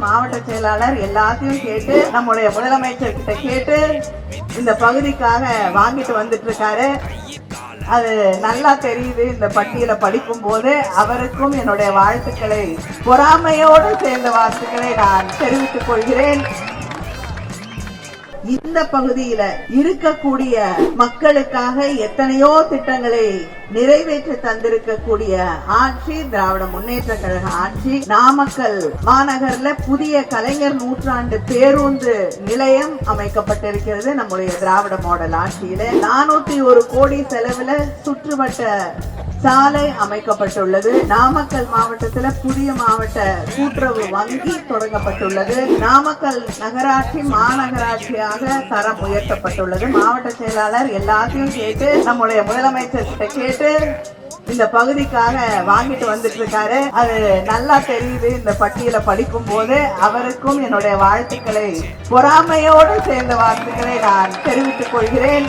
மாவட்ட செயலாளர் எல்லாத்தையும் கேட்டு நம்முடைய முதலமைச்சர் கிட்ட கேட்டு இந்த பகுதிக்காக வாங்கிட்டு வந்துட்டு இருக்காரு. அது நல்லா தெரியுது. இந்த பட்டியலை படிக்கும் போது அவருக்கும் என்னுடைய வாழ்த்துக்களை, பொறாமையோடு சேர்ந்த வாழ்த்துக்களை நான் தெரிவித்துக் கொள்கிறேன். இந்த பகுதியில இருக்கக்கூடிய மக்களுக்காக எத்தனையோ திட்டங்களை நிறைவேற்றி தந்திருக்கக்கூடிய ஆட்சி திராவிட முன்னேற்ற கழக ஆட்சி. நாமக்கல் மாநகர்ல புதிய கலைஞர் நூற்றாண்டு பேருந்து நிலையம் அமைக்கப்பட்டிருக்கிறது நம்முடைய திராவிட மாடல் ஆட்சியில. 401 கோடி செலவுல சுற்றுவட்ட சாலை அமைக்கப்பட்டுள்ளது. நாமக்கல் மாவட்டத்தில் புதிய மாவட்ட கூட்டுறவு வங்கி தொடங்கப்பட்டுள்ளது. நாமக்கல் நகராட்சி மாநகராட்சியாக தரம் உயர்த்தப்பட்டுள்ளது. மாவட்ட செயலாளர் எல்லாத்தையும் கேட்டு நம்முடைய முதலமைச்சர் கிட்ட கேட்டு இந்த பகுதிக்காக வாங்கிட்டு வந்துட்டு இருக்காரு. அது நல்லா தெரியுது. இந்த பட்டியலை படிக்கும் போது அவருக்கும் என்னுடைய வாழ்த்துக்களை, பொறாமையோடு சேர்ந்த வாழ்த்துக்களை நான் தெரிவித்துக் கொள்கிறேன்.